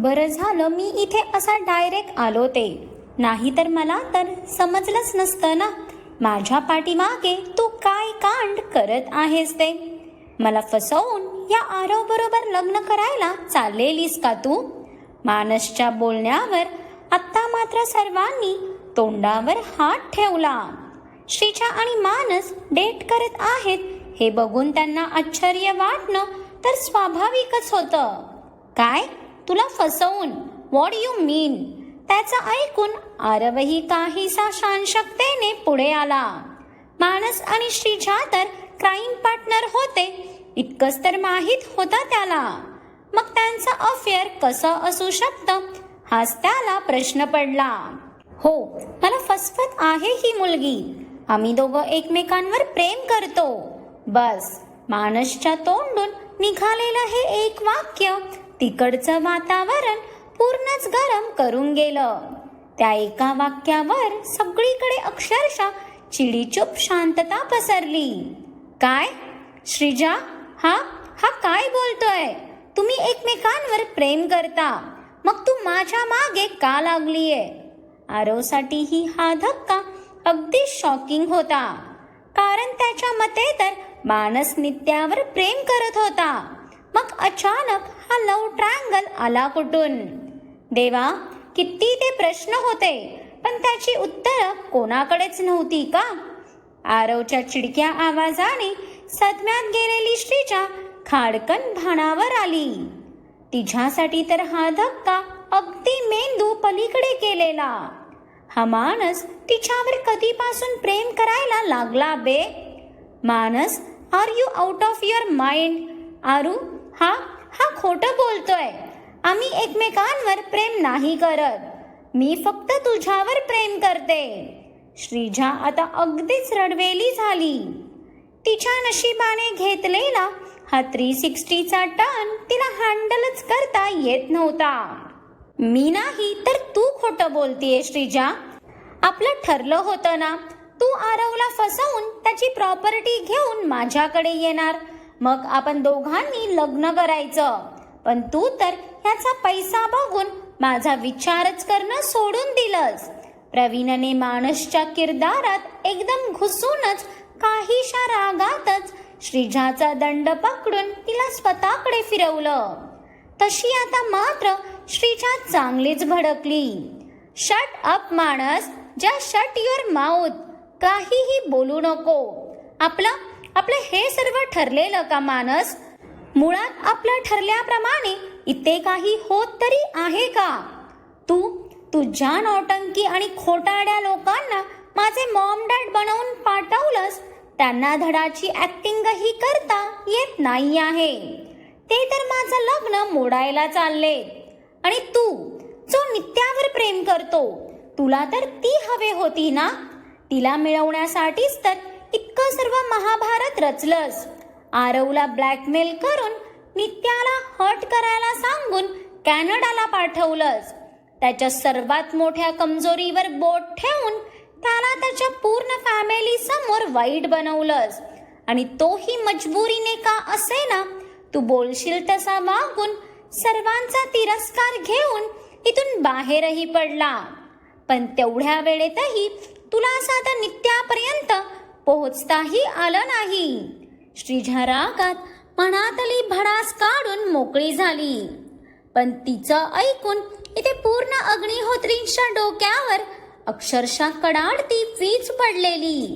बरं झालं मी इथे असा डायरेक्ट आलो ते, नाहीतर मला तर समजलंच नसतं ना माझ्या पाठीमागे तू काय कांड करत आहेस ते. मला फसवून या आरव बरोबर लग्न करायला चाललेलीस का तू? मानसच्या बोलण्यावर आत्ता मात्र सर्वांनी तोंडावर हात ठेवला. श्रीजा आणि मानस डेट करत आहेत हे बघून त्यांना आश्चर्य वाटणं तर स्वाभाविकच होतं. काय? तुला फसवून? व्हॉट यू मीन? त्याचं ऐकून आरवही काहीसा शांततेने पुढे आला. मानस आणि श्रीजा तर क्राईम पार्टनर होते इतकंच तर माहीत होतं त्याला. मग त्यांचं अफेअर कसं असू शकतं हाच त्याला प्रश्न पडला. हो, मला फसवत आहे ही मुलगी. आम्ही दोघं एकमेकांवर प्रेम करतो. बस. मानसच्या तोंडून निघालेलं हे एक वाक्य तिकडचं वातावरण पूर्णच गरम करून गेलं. त्या एका वाक्यावर सगळीकडे अक्षरशः चिडीचूप शांतता पसरली. काय? श्रीजा, हा काय बोलतोय? तुम्ही एकमेकांवर प्रेम करता, मग तू माझ्या मागे का लागलीये? आरवसाठीही हा धक्का अगदी शॉकिंग होता, कारण त्याच्या मते तर मानस नित्यावर प्रेम करत होता. मग अचानक हा लव्ह ट्रायंगल आला कुठून? देवा, किती ते प्रश्न होते, पण त्याची उत्तरं कोणाकडेच नव्हती का? आरवच्या चिडक्या आवाजाने सदम्यात गेलेली श्रीजा खाडकन भानावर आली. तिच्यासाठी तर हा धक्का अगदी मेंदू पलीकडे केलेला. हा मानस तिच्यावर कधीपासून प्रेम करायला लागला बे? Manas, are you out of your mind? Aru, हा खोटं बोलतोय. आम्ही एकमेकांवर प्रेम नाही करत. मी फक्त तुझ्यावर प्रेम करते. श्रीजा आता अगदीच रडवेली झाली. तिच्या नशिबाने घेतलेला हा 360चा टर्न तिला हँडलच करता येत नव्हता. मी नाही तर तू खोटं बोलतीये श्रीजा. आपलं ठरलं होतं ना, तू आरवला फसवून त्याची प्रॉपर्टी घेऊन माझ्याकडे येणार, मग आपण दोघांनी लग्न करायचं. पण तू तर ह्याचा पैसा बघून माझा विचारच करणं सोडून दिलंस. प्रवीणने मानसच्या किरदारात एकदम घुसूनच काहीशा रागातच श्रीजाचा दंड पकडून तिला स्वतःकडे फिरवलं. तशी आता मात्र श्रीजा चांगलीच भडकली. शट अप मानस, जस्ट शट युअर माउथ. काहीही बोलू नको. आपलं हे सर्व ठरलेलं का मानस? मुळात आपलं ठरल्याप्रमाणे इथे काही होत तरी आहे का? तू ज्या नौटंकी आणि खोटारड्या लोकांना माझे मॉम डॅड बनवून पाठवलंस त्यांना धडाची ऍक्टिंगही करता येत नाही आहे. ते तर माझं लग्न मोडायला चालले. आणि तू जो नित्यावर प्रेम करतो, तुला तर ती हवे होती ना? तिला मिळवण्यासाठीच तर इतकं सर्व महाभारत रचलंस. आरवला ब्लॅकमेल करून नित्याला हर्ट करायला सांगून कॅनडाला पाठवलंस. त्याच्या सर्वात मोठ्या कमजोरीवर बोट ठेवून त्याला त्याच्या पूर्ण फॅमिली समोर वाईट बनवलंस. आणि तोही मजबुरीने का असेना तू बोलशील तसा वागून सर्वांचा तिरस्कार घेऊन इथून बाहेरही पडला. पण तेवढ्या वेळेतही तुला साधा नित्यापर्यंत पोहोचताही आलं नाही. श्रीजा रागात मनातली भडास काढून मोकळी झाली. पण तिचं ऐकून इथे पूर्ण अग्निहोत्रींच्या डोक्यावर अक्षरशः कडाडती वीज पडलेली.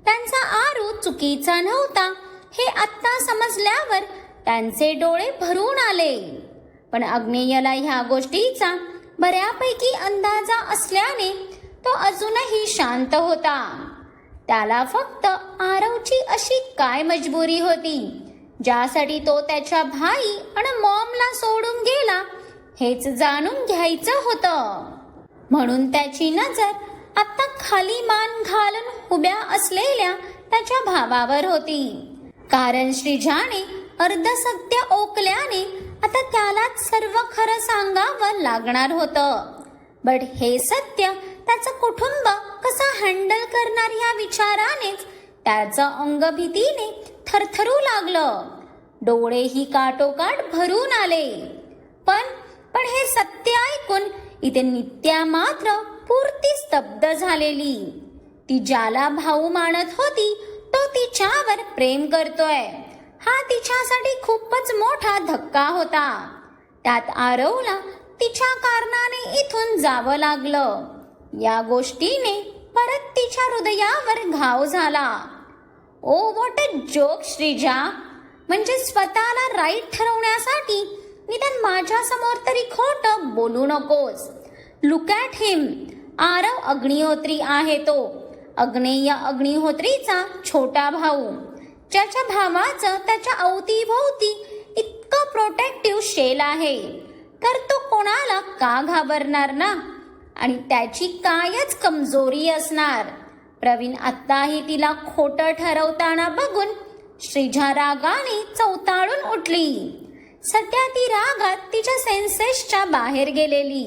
त्यांचा आरू चुकीचा नव्हता हे आत्ता समजल्यावर त्यांचे डोळे भरून आले. पण अग्नेयला ह्या गोष्टीचा बऱ्यापैकी अंदाजा असल्याने तो अजूनही शांत होता. त्याला फक्त आरवची अशी काय मजबुरी होती ज्यासाठी तो त्याच्या भाई आणि मॉमला सोडून गेला हेच जाणून घ्यायचं होतं. म्हणून त्याची नजर आता खाली मान घालून उभ्या असलेल्या त्याच्या भावावर होती. कारण श्रीजाने अर्धसत्य ओकल्याने आता त्यालाच सर्व खरं सांगावं लागणार होतं. बट हे सत्य त्याचं कुटुंब कसं हँडल करणार ह्या विचारानेच त्याचं अंग भीतीने थरथरू लागलं. डोळेही काटोकाट भरून आले. पण पण हे सत्य ऐकून इथे नित्या मात्र पुरती स्तब्ध झालेली. ती ज्याला भाऊ मानत होती तो तिच्यावर प्रेम करतोय हा तिच्यासाठी खूपच मोठा धक्का होता. त्यात आरवला तिच्या कारणाने इथून जावं लागलं. या गोष्टीने परत तिच्या हृदयावर घाव झाला. ओ व्हॉट अ जोक श्रीजा. म्हणजे स्वतःला राईट ठरवण्यासाठी निदान माझ्या समोर तरी खोटं बोलू नकोस. लुक ॲट हिम. आरव अग्निहोत्री आहे तो. अग्नेय अग्निहोत्रीचा छोटा भाऊ, ज्याच्या भावाचं त्याच्या अवतीभोवती इतकं प्रोटेक्टिव्ह शेल आहे. तर तो कोणाला का घाबरणार ना. आणि त्याची कायच कमजोरी असणार. प्रवीण आत्ताही तिला खोटं ठरवताना बघून श्रीजा रागाने चवताळून उठली. सध्या ती रागात तिच्या सेन्सेसच्या बाहेर गेलेली.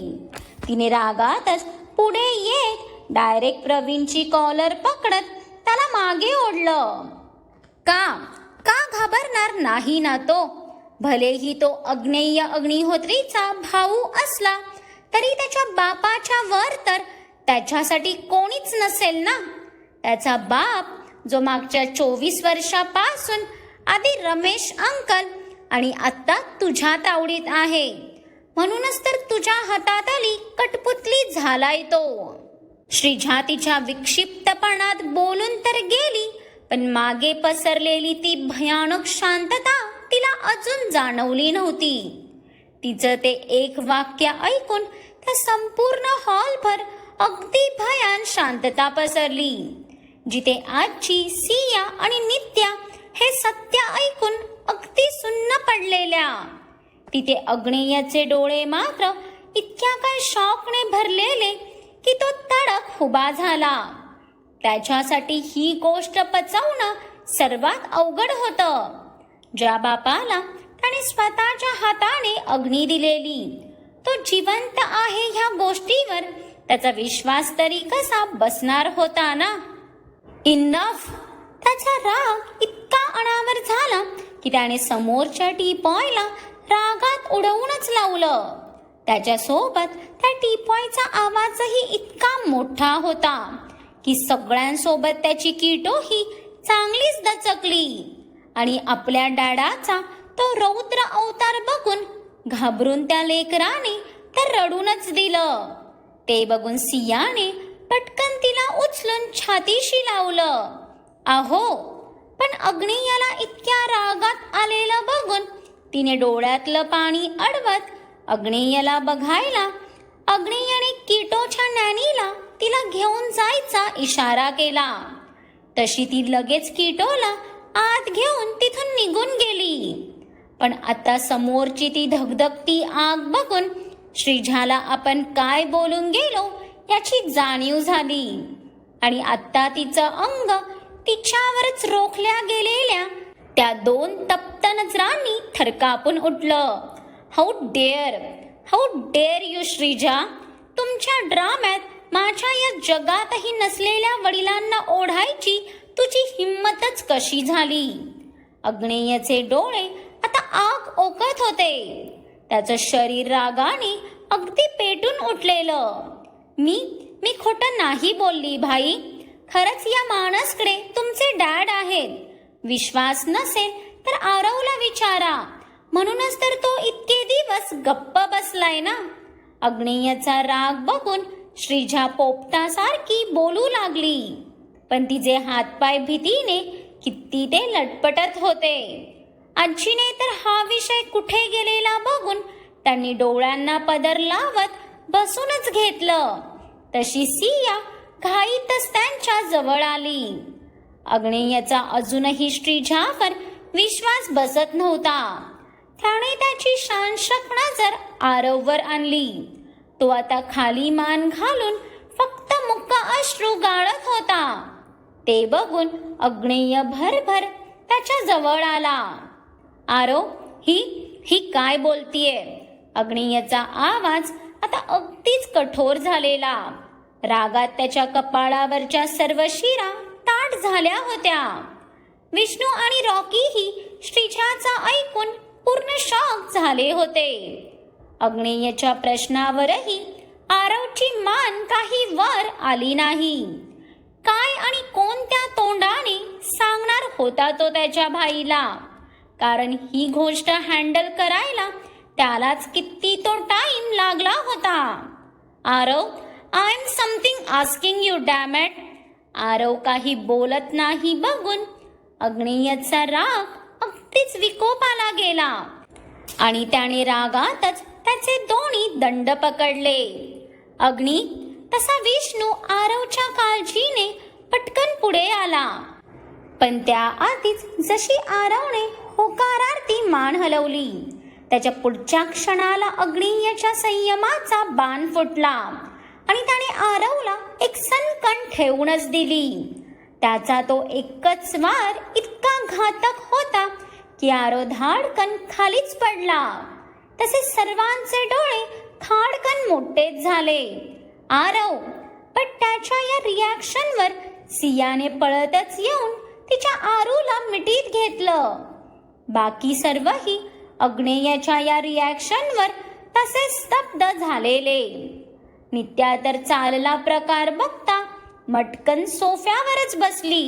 तिने रागातच पुढे येत डायरेक्ट प्रवीणची कॉलर पकडत त्याला मागे ओढलं. का घाबरणार नाही ना तो. भलेही तो अग्नेय अग्निहोत्रीचा भाऊ असला तरी त्याच्या बापाच्या वर तर त्याच्यासाठी कोणीच नसेल ना. त्याचा बाप जो मागच्या 24 वर्षापासून आधी रमेश अंकल आणि आता तुझ्या तावडीत आहे. म्हणूनच तर तुझ्या हातात आली कटपुतली झालाय तो. श्रीजा तिच्या विक्षिप्तपणात बोलून तर गेली, पण मागे पसरलेली ती भयानक शांतता तिला अजून जाणवली नव्हती. तिचं ते एक वाक्य ऐकून त्या संपूर्ण हॉलभर अगदी भयान शांतता पसरली. जिथे आजची सिया आणि नित्या हे सत्य ऐकून अगदी सुन्न पडलेल्या, तिथे अग्नेयचे डोळे मात्र इतक्या काय शॉकने भरलेले की तो तडक उभा झाला. त्याच्यासाठी ही गोष्ट पचवणं सर्वात अवघड होतं. ज्या बापाला त्याने स्वतःच्या हाताने अग्नी दिलेली तो जिवंत आहे ह्या गोष्टीवर त्याचा विश्वास तरी कसा बसणार होता ना. इनफ. त्याचा राग इतका अनावर झाला की त्याने समोरच्या टीपॉयला रागात उडवूनच लावलं. त्याच्यासोबत त्या टीपॉयचा आवाजही इतका मोठा होता की सगळ्यांसोबत त्याची किटोही चांगलीच दचकली. आणि आपल्या डॅडाचा तो रौद्र अवतार बघून घाबरून त्या लेकराने तर रडूनच दिलं. ते बघून सियाने पटकन तिला उचलून छातीशी लावलं. अहो, पण अग्नेयाला इतक्या रागात आलेलं बघून तिने डोळ्यातलं पाणी अडवत अग्नेयाला बघायला अग्नेयाने किटोच्या नॅनीला तिला घेऊन जायचा इशारा केला. तशी ती लगेच किटोला आत घेऊन तिथून निघून गेली. पण आता समोरची ती धगधगती आग बघून श्रीजाला आपण काय बोलून गेलो याची जाणीव झाली. आणि आता तिचं अंग तिच्यावरच रोखल्या गेलेल्या त्या 2 तप्त नजरांनी थरकापून उठलं. How dare you Sreeja. तुमच्या ड्राम्यात माझ्या या जगातही नसलेल्या वडिलांना ओढायची तुझी हिम्मतच कशी झाली. अग्नेयचे डोळे आता आग ओकत होते. त्याचं शरीर रागाने अगदी पेटून उठलेलं. मी खोटं नाही बोलली भाई. खरंच या माणसाकडे तुमचे डॅड आहेत. विश्वास नसेल तर आरवला विचारा. म्हणूनच तर तो इतके दिवस गप्प बसलाय ना. अग्नेयचा राग बघून श्रीजा पोपटासारखी बोलू लागली. पण तिचे हातपाय भीतीने किती ते लटपटत होते. आजीने तर हा विषय कुठे गेलेला बघून त्यांनी डोळ्यांना पदर लावत बसूनच घेतलं. तशी सिया घाईतच त्यांच्या जवळ आली. अग्नेयचा अजूनही श्रीजावर विश्वास बसत नव्हता. त्याने त्याची शांशक नजर आरववर आणली. तो आता खाली मान घालून फक्त मुक्क अश्रू गाळत होता. ते बघून अग्नेय भरभर त्याच्या जवळ आला. आरव, ही काय बोलतीये. अग्नेयचा आवाज आता अगदीच कठोर झालेला. रागात त्याच्या कपाळावरच्या सर्व शिरा ताठ झाल्या होत्या. विष्णू आणि रॉकीही श्रीजाचा ऐकून पूर्ण शॉक झाले होते. अग्नेयच्या प्रश्नावरही आरवची मान काही वर आली नाही. काय आणि कोणत्या तोंडाने सांगणार होता तो त्याच्या भाईला, कारण ही गोष्ट हँडल करायला त्यालाच किती तो टाइम लागला होता. Aarav, I am something asking you dam it. Aarav काही बोलत नाही बघून अग्नेयचा राग अगदीच विकोपाला गेला आणि त्याने रागातच त्याचे दोन्ही दंड पकडले. अग्नी तसा विष्णू आरवच्या काळजीने पटकन पुढे आला, पण त्याआधीच जशी आरवने होकारार्थी मान हलवली, त्याच्या पुढच्या क्षणाला अग्नेयच्या संयमाचा बाण फुटला आणि त्याने आरवला एक सणकण ठेवूनच दिली. त्याचा तो एकच वार इतका घातक होता की आरव धाडकन खालीच पडला. तसे सर्वांचे डोळे खाडकन मोठेच झाले. आरव, पण त्याच्या या रिॲक्शनवर सियाने पळतच येऊन तिच्या आरूला मिठीत घेतलं. बाकी सर्वही अग्नेयच्या या रिॲक्शनवर तसे स्तब्ध झालेले. नित्या तर चालला प्रकार बघता मटकन सोफ्यावरच बसली,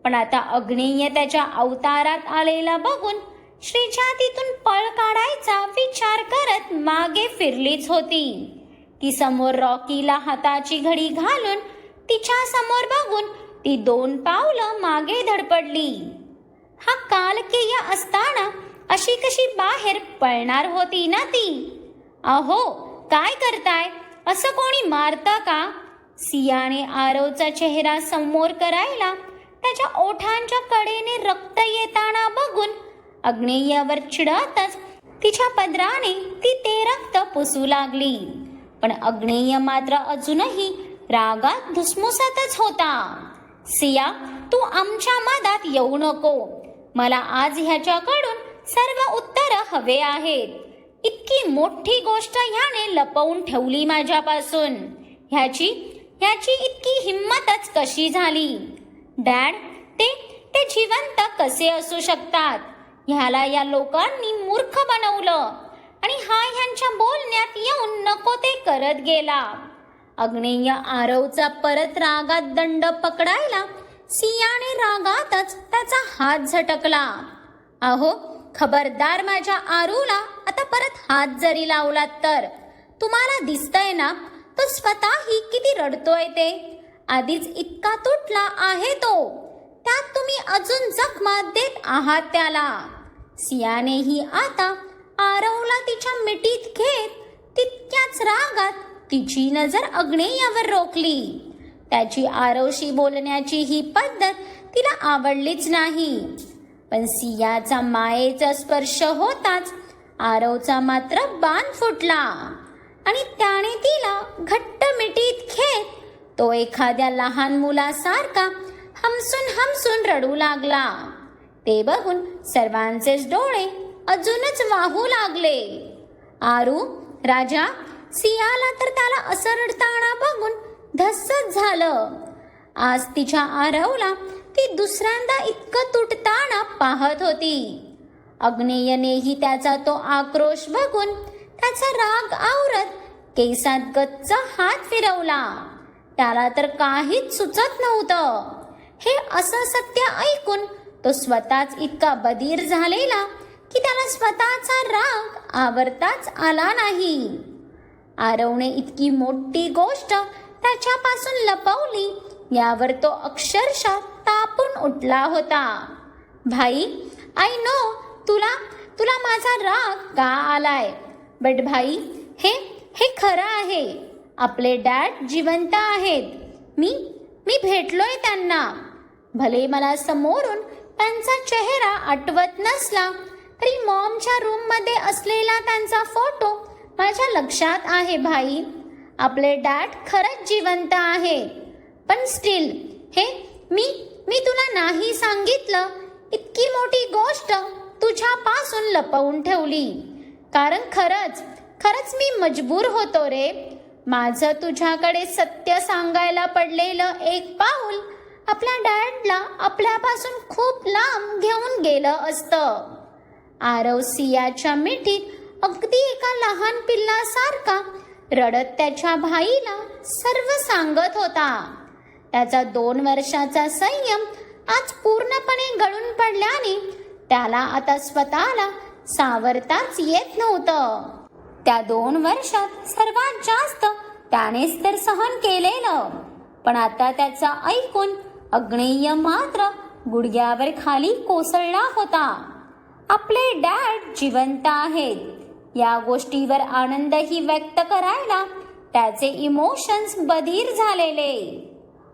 पण आता अग्नेय त्याच्या अवतारात आलेला बघून श्रीच्या तिथून पळ काढायचा विचार करत मागे फिरलीच होती. ती समोर रॉकीला हाताची घडी घालून तिच्या समोर बघून ती 2 पावलं मागे धडपडली. हा कालकेय असताना अशी कशी बाहेर पळणार होती ना ती? अहो, काय करताय? असं कोणी मारतं का? सियाने आरवचा चेहरा समोर करायला त्याच्या ओठांच्या कडेने रक्त येताना बघून अग्नेयावर चिडतच तिच्या पदराने ती ते रक्त पुसू लागली. पण अग्नेय मात्र अजूनही रागात धुसमुसतच होता. सिया, तू आमच्या मधात येऊ नको. मला आज ह्याच्याकडून सर्व उत्तर हवे आहेत. इतकी मोठी गोष्ट ह्याने लपवून ठेवली माझ्यापासून. ह्याची इतकी हिम्मतच कशी झाली? डॅड, ते जिवंत कसे असू शकतात? ह्याला या लोकांनी मूर्ख बनवलं आणि हा ह्यांच्या बोलण्यात येऊन नको ते करत गेला. अग्नेय आरवचा परत रागात दंड पकडायला सियाने रागातच त्याचा हात झटकला. अहो, खबरदार, माझ्या आरूला आता परत हात जरी लावलात तर. तुम्हाला दिसतंय ना तो स्वतःही किती रडतोय ते. आधीच इतका तुटला आहे तो, त्यात तुम्ही अजून जखमा देत आहात त्याला. सियानेही आता आरवला तिच्या मिठीत घेत तितक्याच रागात तिची नजर अग्नेयावर रोखली. त्याची आरवशी बोलण्याची ही पद्धत तिला आवडलीच नाही. पण सियाचा मायेचा स्पर्श होताच आरवचा मात्र बाण फुटला आणि त्याने तिला घट्ट मिठीत घेत तो एखाद्या लहान मुलासारखा हमसून रडू लागला. ते बघून सर्वांचेच डोळे अजूनच वाहू लागले. आरू, राजा, सियाला तर त्याला असं रडताना बघून धस्सच झालं. आज तिच्या आरवला ती दुसऱ्यांदा इतकं तुटताना पाहत होती. अग्नेयनेही त्याचा तो आक्रोश बघून त्याचा राग आवरत केसात गच्च हात फिरवला. त्याला तर काहीच सुचत नव्हतं. हे असं सत्य ऐकून तो स्वतःच इतका बधीर झालेला की त्याला स्वतःचा राग आवरताच आला नाही. आरवने इतकी मोठी गोष्ट त्याच्यापासून लपवली यावर तो अक्षरशः तापून उठला होता. भाई, आय नो तुला माझा राग का आलाय, बट भाई, हे खरं आहे. आपले डॅड जिवंत आहेत. मी भेटलोय त्यांना. भले मला समोरून त्यांचा चेहरा आठवत नसला तरी मॉमच्या रूममध्ये असलेला त्यांचा फोटो माझ्या लक्षात आहे भाई. आपले डॅड खरंच जिवंत आहे. पण स्टील मी तुला नाही सांगितलं इतकी मोठी गोष्ट तुझ्यापासून लपवून ठेवली, कारण खरंच मी मजबूर होतो रे. माझं तुझ्याकडे सत्य सांगायला पडलेलं एक पाऊल आपल्या डॅडला आपल्यापासून खूप लांब घेऊन गेलं असतं. आरव सियाच्या मिठीत अगदी एका लहान पिल्लासारखा रडत त्याच्या भाईला सर्व सांगत होता. त्याचा 2 वर्षाचा संयम आज पूर्णपणे गळून पडल्याने त्याला आता स्वतःला सावरताच येत नव्हतं. त्या 2 वर्षात सर्वात जास्त त्यानेच तर सहन केलेलं, पण आता त्याचं ऐकून अग्नेय मात्र गुडघ्यावर खाली कोसळला होता. आपले डॅड जिवंत आहेत या गोष्टीवर आनंदही व्यक्त करायला त्याचे इमोशन्स बधीर झालेले.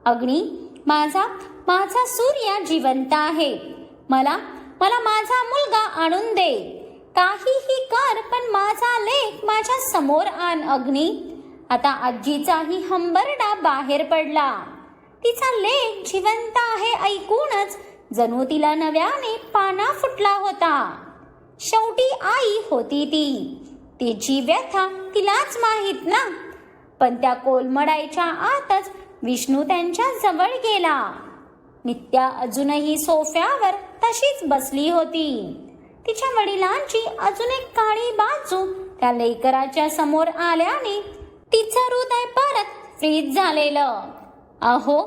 अग्नी, माझा सूर्य जिवंत आहे. मला माझा मुलगा आणून दे. काहीही कर, पण माझा लेक माझ्या समोर आण. अग्नी, आता आजीचाही हंबरडा बाहेर पडला. तिचा लेक जिवंत आहे ऐकूनच जणू तिला नव्याने पाना फुटला होता. शेवटी आई होती तिची व्यथा तिलाच माहीत ना. पण त्या कोलमडायच्या आतच विष्णू त्यांच्या जवळ गेला. नित्या अजूनही सोफ्यावर तशीच बसली होती. तिच्या वडिलांची अजून एक काळी बाजू त्या लेकराच्या समोर आल्याने तिचं हृदय परत फ्रीज झालेलं. अहो,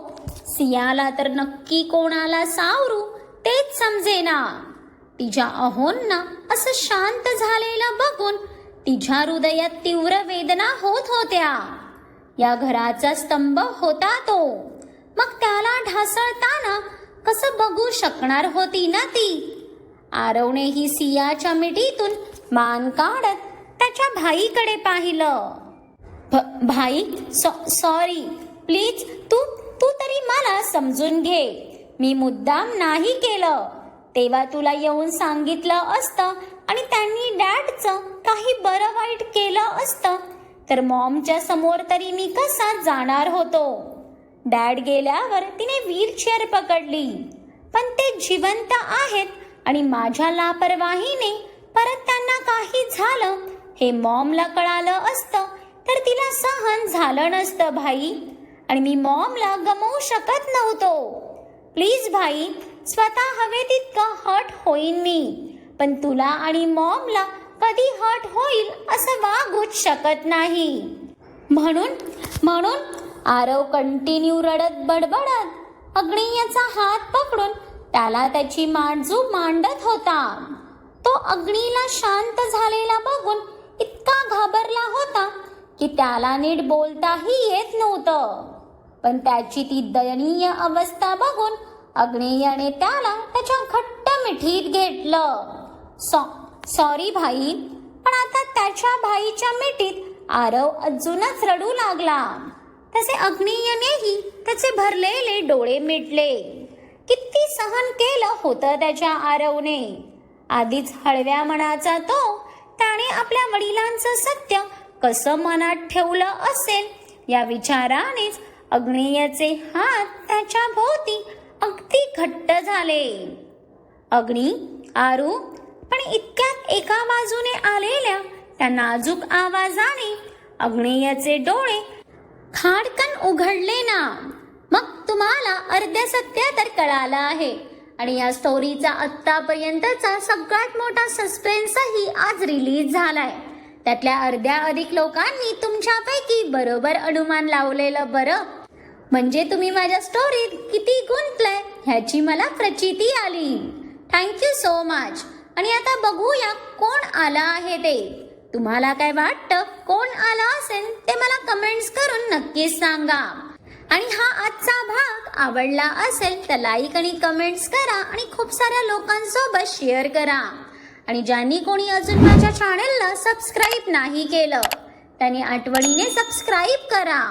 सियाला तर नक्की कोणाला सावरू तेच समजेना. तिच्या अहोंना असं शांत झालेलं बघून तिच्या हृदयात तीव्र वेदना होत होत्या. या घराचा स्तंभ होता तो, मग त्याला ढासळताना कसं बघू शकणार होती ना ती. आरवनेही सियाच्या मिठीतून मान काढत त्याच्या भाईकडे पाहिलं. भाई, सॉरी, प्लीज तू तरी मला समजून घे. मी मुद्दाम नाही केलं. तेव्हा तुला येऊन सांगितलं असतं आणि त्यांनी डॅडचं काही बरं वाईट केलं असतं तर मॉमच्या समोर तरी मी कसा जाणार होतो. डॅड गेल्यावर तिने व्हीलचेअर पकडली, पण ते जिवंत आहेत आणि माझ्या लापरवाहीने परत त्यांना काही झालं हे मॉमला कळालं असतं तर तिला सहन झालं नसतं भाई. आणि मी मॉमला गमावू शकत नव्हतो. प्लीज भाई, स्वतः हवे तितकं हर्ट होईन मी, पण तुला आणि मॉमला कधी हर्ट होईल असं वागूच शकत नाही. म्हणून आरव कंटिन्यू रडत बडबडत अग्नेयचा हात पकडून त्याला त्याची मांजू मांडत होता. तो अग्नीला शांत झालेला बघून इतका घाबरला होता की त्याला नीट बोलताही येत नव्हतं. पण त्याची ती दयनीय अवस्था बघून अग्नेयाने त्याला त्याच्या घट्ट मिठीत घेतलं. सॉरी भाई. पण आता त्याच्या भाईच्या मिठीत आरव अजूनच रडू लागला. तसे अग्नेयनेही त्याचे भरलेले डोळे मिटले. किती सहन केलं होतं त्याच्या आरवने. आधीच हळव्या मनाचा तो, त्याने आपल्या वडिलांचं सत्य कसं मनात ठेवलं असेल या विचारानेच अग्नेयचे हात त्याच्या भोवती अगदी घट्ट झाले. अग्नी, आरू, पण इतक्यात एका बाजूने आलेल्या त्या नाजूक आवाजाने अग्नेयचे डोळे खाडकन उघडले ना. मग तुम्हाला अर्ध्य सत्य तर कळालं आहे आणि या स्टोरीचा आत्तापर्यंतचा सगळ्यात मोठा सस्पेन्सही आज रिलीज झालाय. त्यातल्या अर्ध्या अधिक लोकांनी तुमच्यापैकी बरोबर अनुमान लावलेलं बरं. म्हणजे तुम्ही माझ्या स्टोरीत किती गुंतलाय ह्याची मला प्रचिती आली. Thank you so much. आणि आता बघूया कोण आला आहे ते. तुम्हाला काय वाटतं कोण आला असेल ते मला कमेंट्स करून नक्कीच सांगा. आणि हा आजचा भाग आवडला असेल तर लाईक आणि कमेंट्स करा आणि खूप साऱ्या लोकांसोबत शेअर करा. आणि ज्यांनी कोणी अजून माझ्या चॅनलला सबस्क्राईब नाही केलं त्यांनी आठवणीने सबस्क्राईब करा.